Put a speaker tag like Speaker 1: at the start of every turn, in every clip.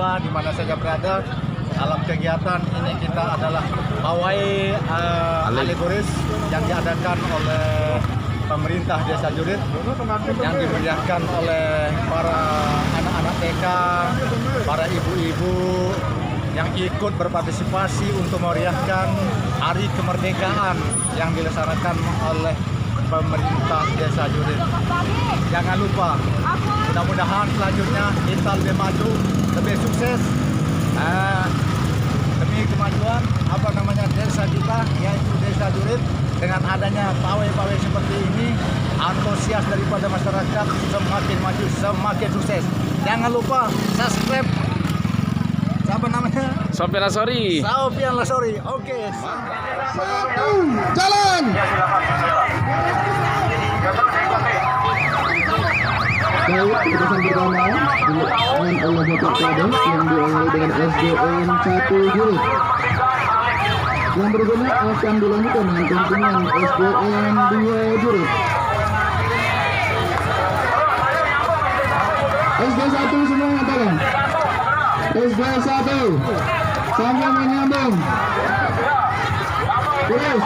Speaker 1: semua di mana saja berada. Dalam kegiatan ini kita adalah pawai alegoris yang diadakan oleh pemerintah Desa Jurit, yang dimeriahkan oleh para anak-anak TK, para ibu-ibu yang ikut berpartisipasi untuk memeriahkan Hari Kemerdekaan yang dilaksanakan oleh pemerintah Desa Jurit. Jangan lupa, mudah-mudahan selanjutnya kita lebih maju, lebih sukses demi kemajuan desa kita, yaitu Desa Jurit. Dengan adanya pawai-pawai seperti ini, antusias daripada masyarakat semakin maju, semakin sukses. Jangan lupa subscribe. Siapa namanya?
Speaker 2: Sofian Lasori.
Speaker 1: Sofian Lasori. Oke.
Speaker 3: Jalan. Baik, keputusan pertama dilakukan oleh Bapak Kades yang diawali dengan SDN 1 Jurit. Yang berikutnya akan dilanjutkan dengan kontingen SDN 2 Jurit. SD 1 semua tolong. SD 1 sampai menyambung. Terus.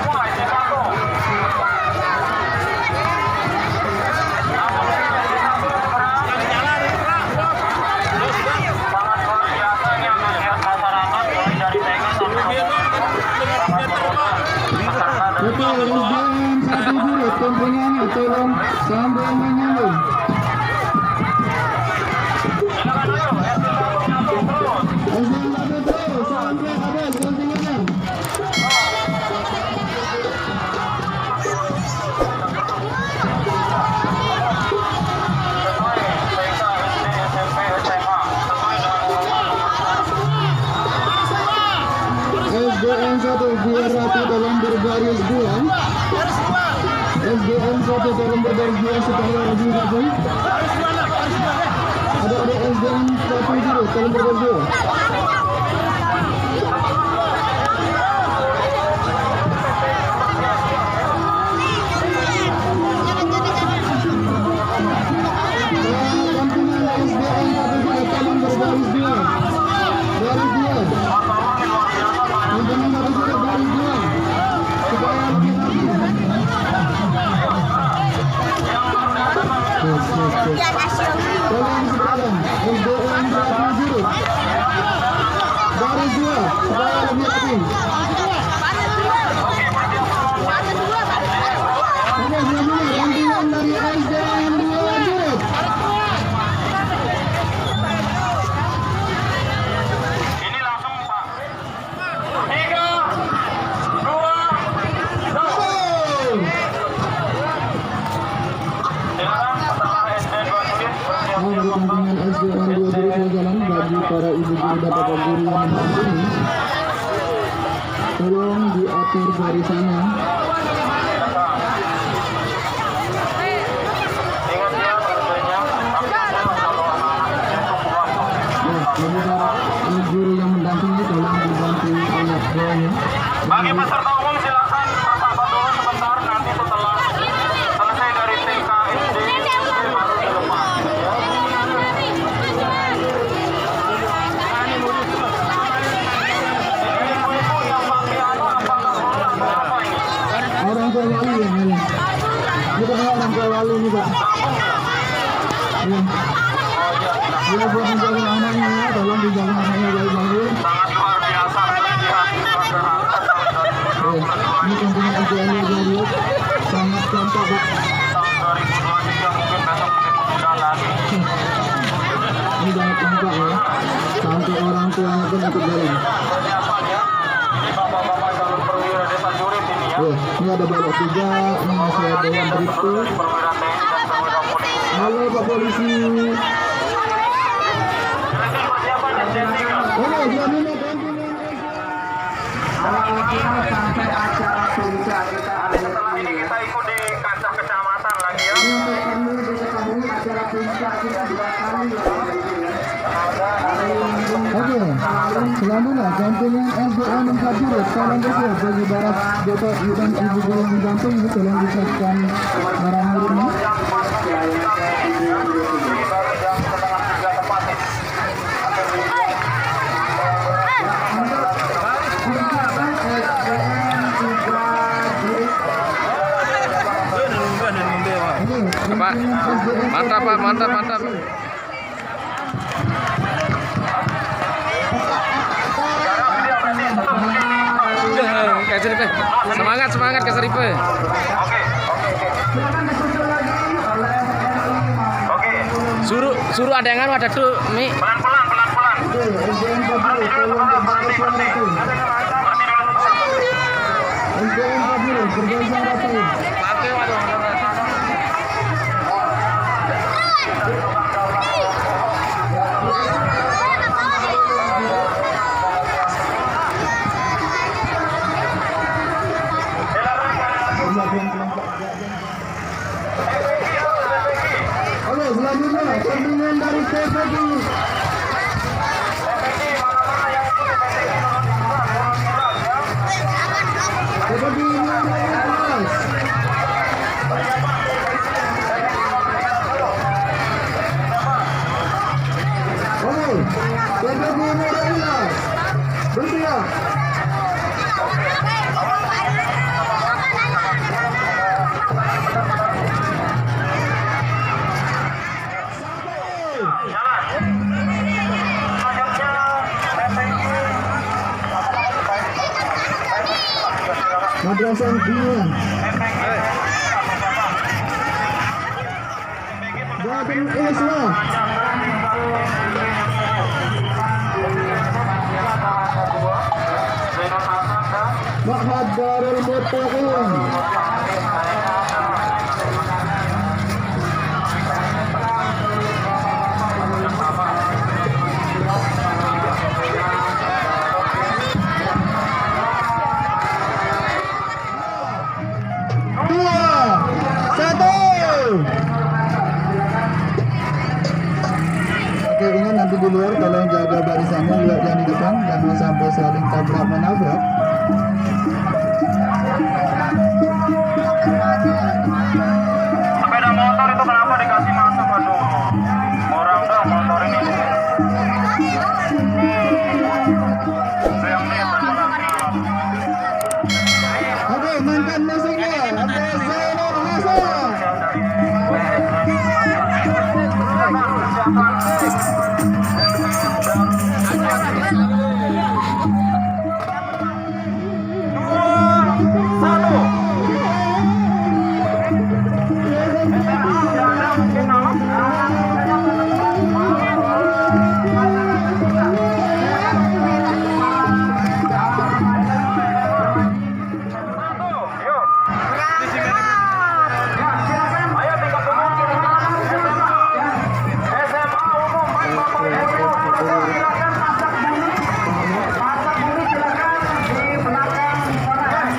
Speaker 3: Betul, SDN 1 Jurit, kontingennya tolong sambil menyambung. SDN 1 terus sampai habis kontingennya. SDN 1 biar rapi dalam berbaris 2. SDN 1 dalam berbaris 2 supaya lebih rapi. Ada SDN 1 Jurit dalam berbaris 2. Kontingen SDN 1 Jurit dalam berbaris 2. Baris 2. Kontingen 1 Jurit baris 2. Supaya lebih rapi. Tolong sekarang SDN 1 Jurit baris 2 supaya lebih rapi. Oke, selanjutnya kontingen dari SDN 2 Jurit.
Speaker 4: Ini langsung Pak. 3, 2, 1. Silakan setelah SDN 2 Jurit.
Speaker 3: Dari kontingen SDN 2 Jurit berjalan bagi para ibu guru dan bapak guru yang mendampingi. Tolong diatur barisannya.
Speaker 4: Ingat ya tentunya kalau anak-anak itu pulang.
Speaker 3: Ya, bagi para guru yang mendampingi tolong dibantu oleh bawahnya.
Speaker 4: Bagi peserta umum silakan bersabar dulu sebentar, nanti setelah selesai dari TK SD baru di depan. Ibu-ibu yang pakai apa ini?
Speaker 3: Orang tua wali yang ini. Kita orang tua wali ini, Pak. Ya. Ya, buat menjaga anaknya ya, tolong dijaga anaknya baik-baik.
Speaker 4: Sangat luar biasa kelebihan masyarakat
Speaker 3: Ini kontingen SDN 2 Jurit sangat contoh, Pak.
Speaker 4: tahun 2023 mungkin besok begitu mudah lagi.
Speaker 3: Ini sangat contoh ya. Sampai orang tuanya pun ikut jalan.
Speaker 4: Persiapannya ini bapak-bapak calon perwira Desa Jurit ini ya.
Speaker 3: Ini ada balok 3, ini masih ada yang berikut.
Speaker 4: Dari perwira TNI dan perwira polisi.
Speaker 3: Halo Pak Polisi.
Speaker 4: Ini persiapannya checking ya.
Speaker 3: Oke, selanjutnya kontingen
Speaker 5: Sampai acara puncak kita
Speaker 4: Nanti setelah ini kita ikut di kancah kecamatan lagi ya.
Speaker 5: untuk perlu diketahui acara puncak kita 2 kali ya.
Speaker 3: Oke, selanjutnya kontingen SDN 4 Jurit tolong bersiap bagi barat bapak dan ibu guru yang didampingi tolong disiapkan barang miliknya.
Speaker 4: Jam 4 sampai kita ini baru jam setengah 3 tepat nih.
Speaker 2: Mantap Pak, mantap. Kayak Seripe. Semangat Kak Seripe.
Speaker 4: Oke.
Speaker 2: Suruh ada yang ada tuh Mi.
Speaker 4: Pelan-pelan.
Speaker 3: Oke, selanjutnya pertandingan dari PPG. PPG Madrasah Union. Jateng Islam. Ma'had Darul Muttaqin. Oke, ingat nanti di luar tolong jaga barisannya, lihat yang di depan jangan sampai saling tabrak menabrak.
Speaker 4: Sepeda motor itu kenapa dikasih masuk? Aduh, orang dong motor ini.
Speaker 3: Oke, mainkan musiknya. Oke, Zainul Hasan.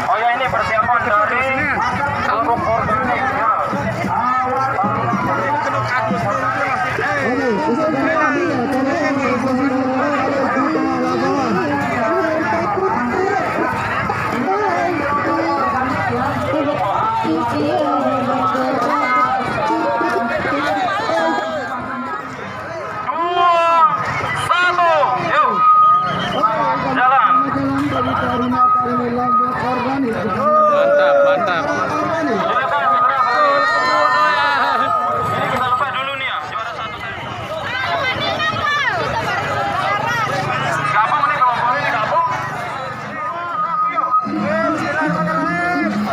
Speaker 4: Oh ya, ini persiapan dari Aluk Organik.
Speaker 3: Oke, usahakan lagi ya.
Speaker 2: Mantap.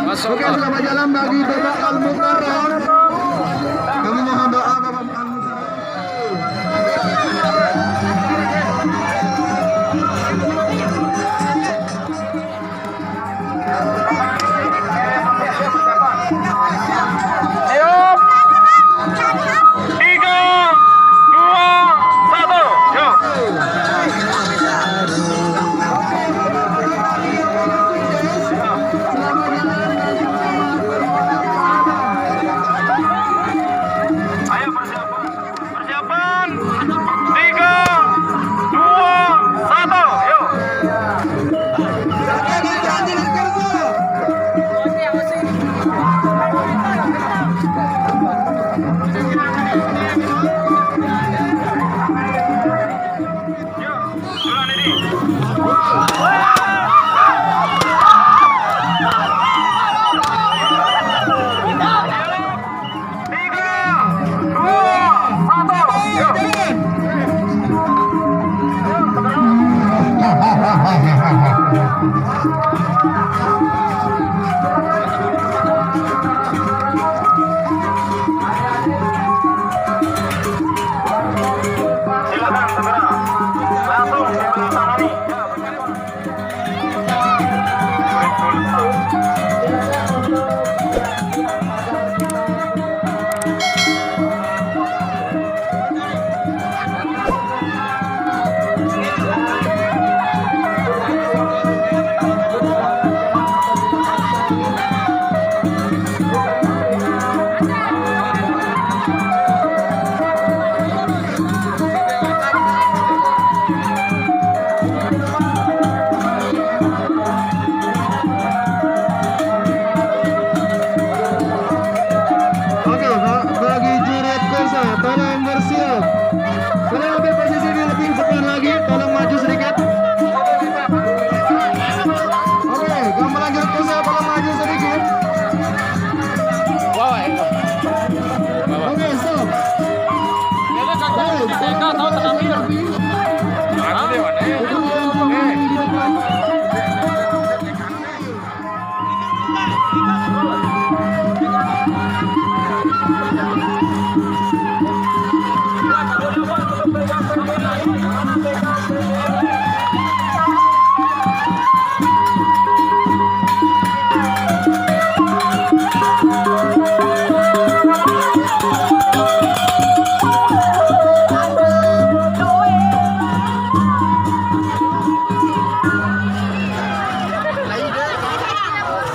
Speaker 2: Masuk.
Speaker 3: Oke, selamat jalan bagi Bapak Al-Mukarram. Kami mohon doa Bapak
Speaker 4: Siap. 3, 2, 1, yuk.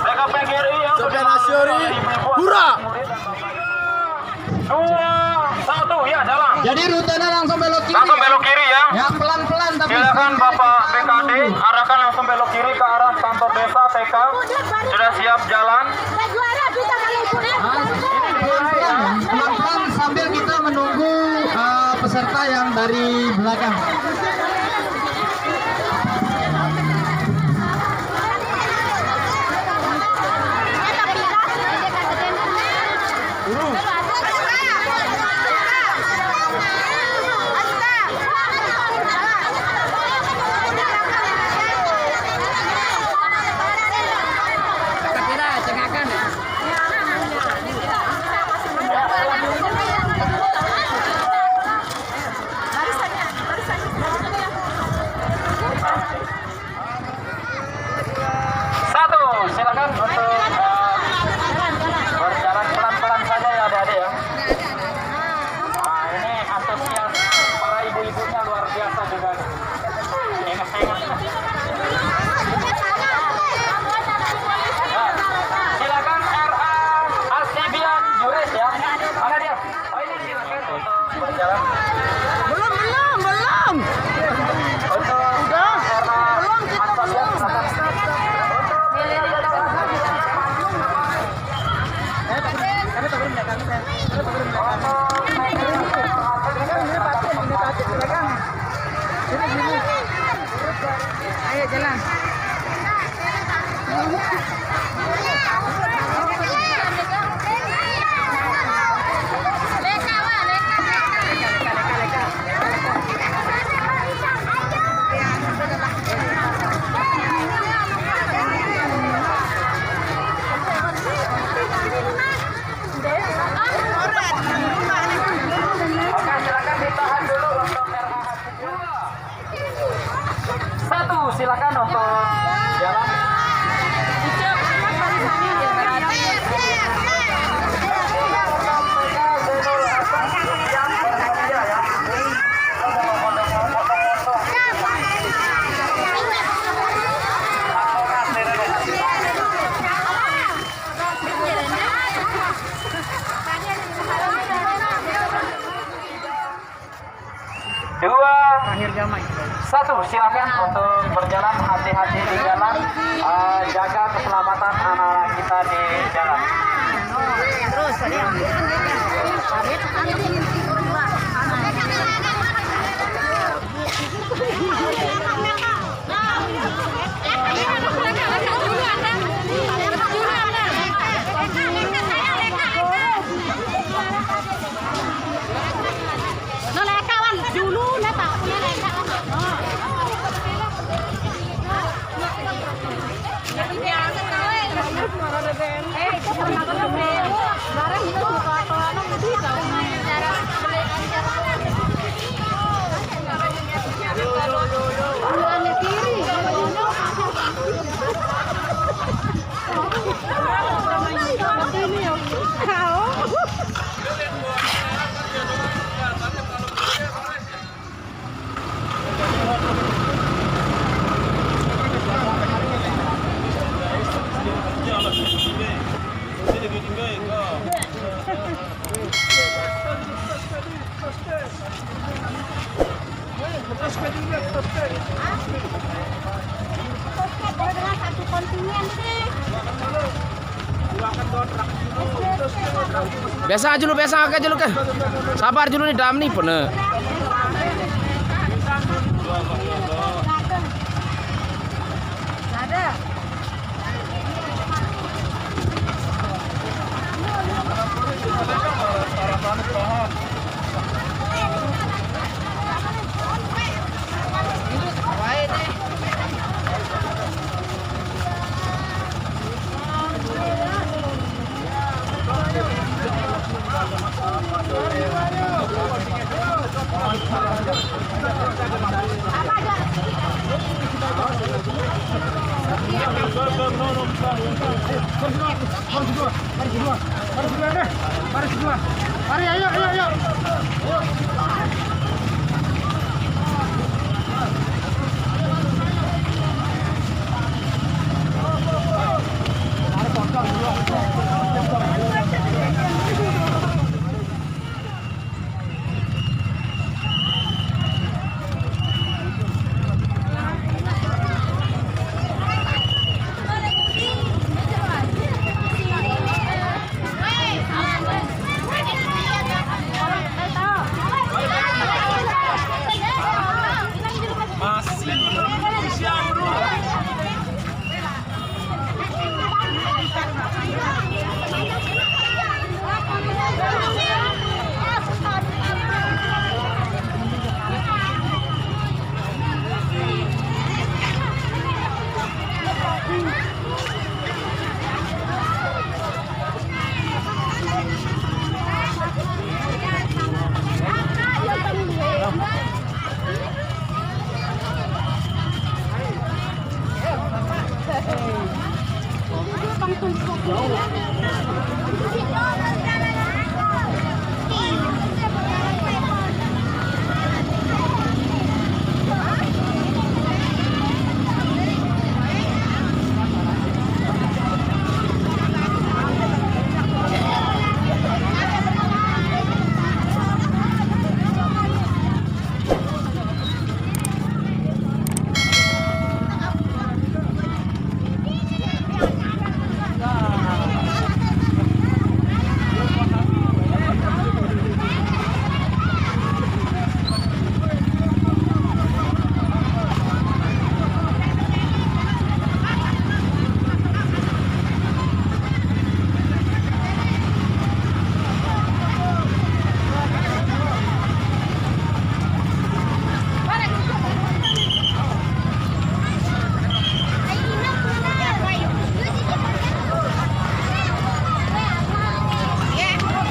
Speaker 4: BKPGRI yang
Speaker 1: Sofian Asyuri, hurra!
Speaker 4: 2, 1, ya jalan.
Speaker 3: Jadi rutenya langsung belok kiri.
Speaker 4: Langsung belok kiri ya.
Speaker 3: Ya pelan-pelan tapi.
Speaker 4: Silakan Bapak BKD arahkan langsung belok kiri ke arah kantor desa TK. Sudah siap jalan.
Speaker 3: Pelan-pelan sambil kita menunggu peserta yang dari belakang.
Speaker 4: Silakan untuk berjalan pelan-pelan saja ya adik-adik ya. Nah ini antusias para ibu-ibunya luar biasa juga. Ya, silakan RA Asibian Juris ya. Mana dia? Oh ini silakan untuk berjalan. Belum. Untuk RA Asibian silakan.
Speaker 6: Ayo jalan.
Speaker 4: Silakan untuk jalan. Satu, silakan untuk berjalan, hati-hati di jalan, jaga keselamatan anak-anak kita di jalan.
Speaker 6: Terus
Speaker 2: Biasa aja lu ke. Sabar dulu nih dam nih bener.
Speaker 6: ada.
Speaker 5: Mari, ayo.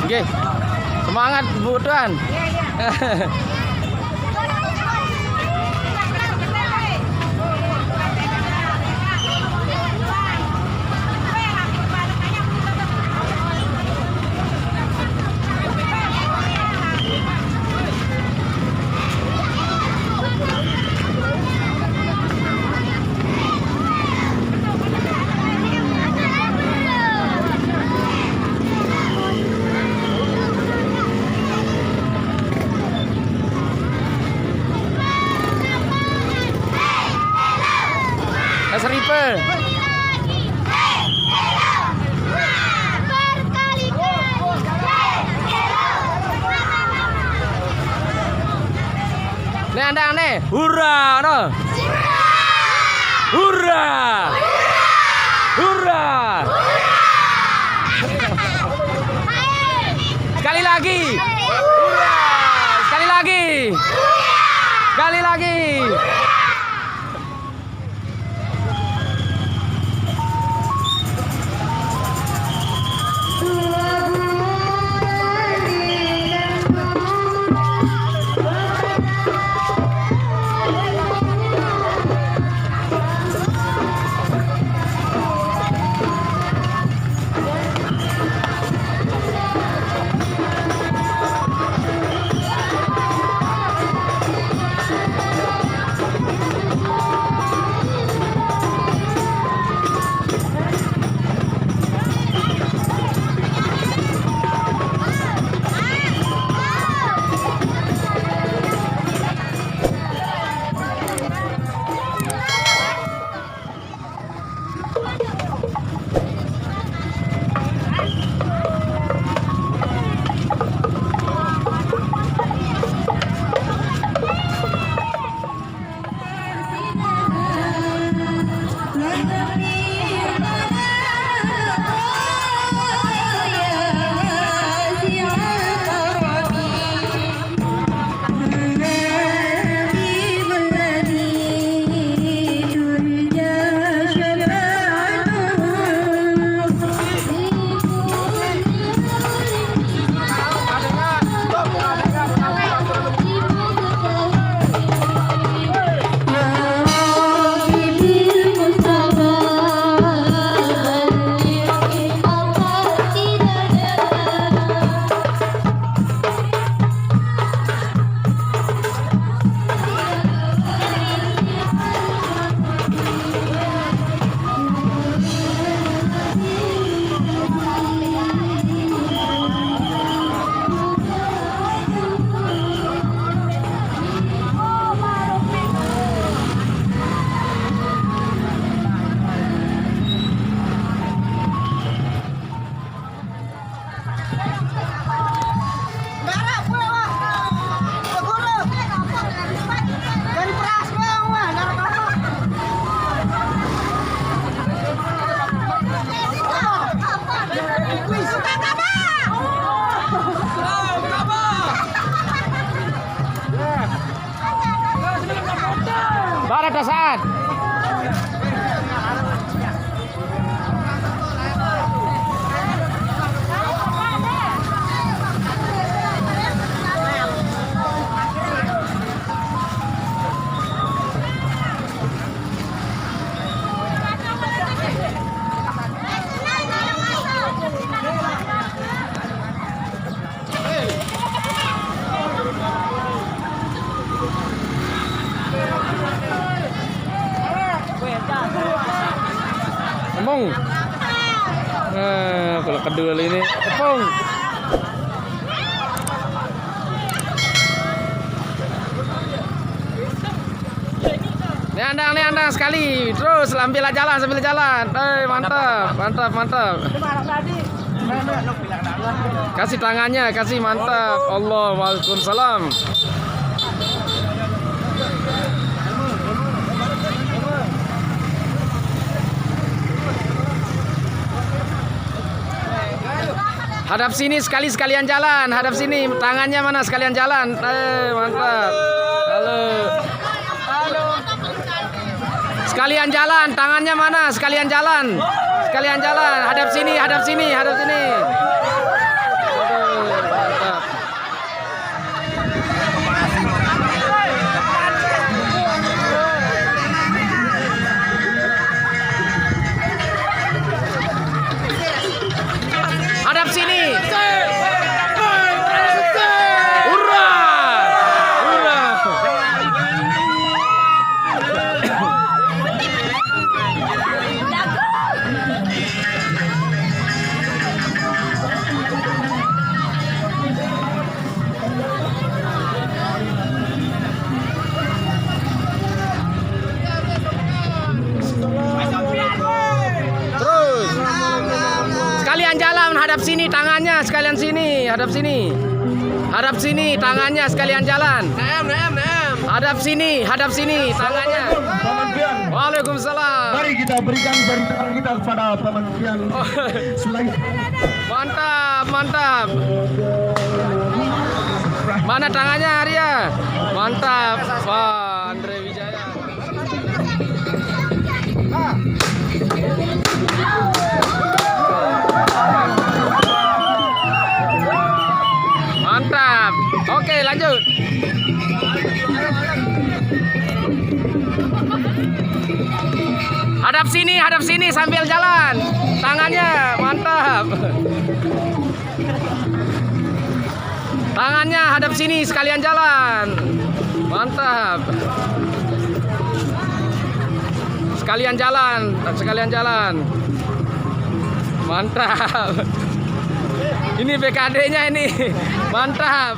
Speaker 2: Oke. Semangat Bu Tuan. Seripe. Nih anda, hurra, no. Hurra, hurra. Sekali lagi, hurra. Sekali lagi, sekali lagi. Ada saat. Emong. Kalau kedua ini, Epong. Nih andang sekali. Terus sambil jalan. Mantap. Kasih tangannya, kasih mantap. Allah, waalaikumsalam. Hadap sini sekalian jalan. Hadap sini, tangannya mana sekalian jalan. Mantap. Halo. Sekalian jalan, tangannya mana sekalian jalan. Hadap sini. Aduh, mantap. Hadap sini. Hurra! Terus. Sekalian jalan, hadap sini tangannya sekalian sini, hadap sini. Hadap sini tangannya sekalian jalan. Hadap sini tangannya. Waalaikumsalam.
Speaker 3: Mari kita berikan jari tangan kita kepada Paman Pian. Selain
Speaker 2: Mantap. Mana tangannya Arya? Mantap. Wah, Andre Wijaya. Mantap. Oke, lanjut. Hadap sini sambil jalan. Tangannya mantap. Tangannya hadap sini sekalian jalan. Mantap. Sekalian jalan. Mantap. Ini BKD-nya ini. Mantap.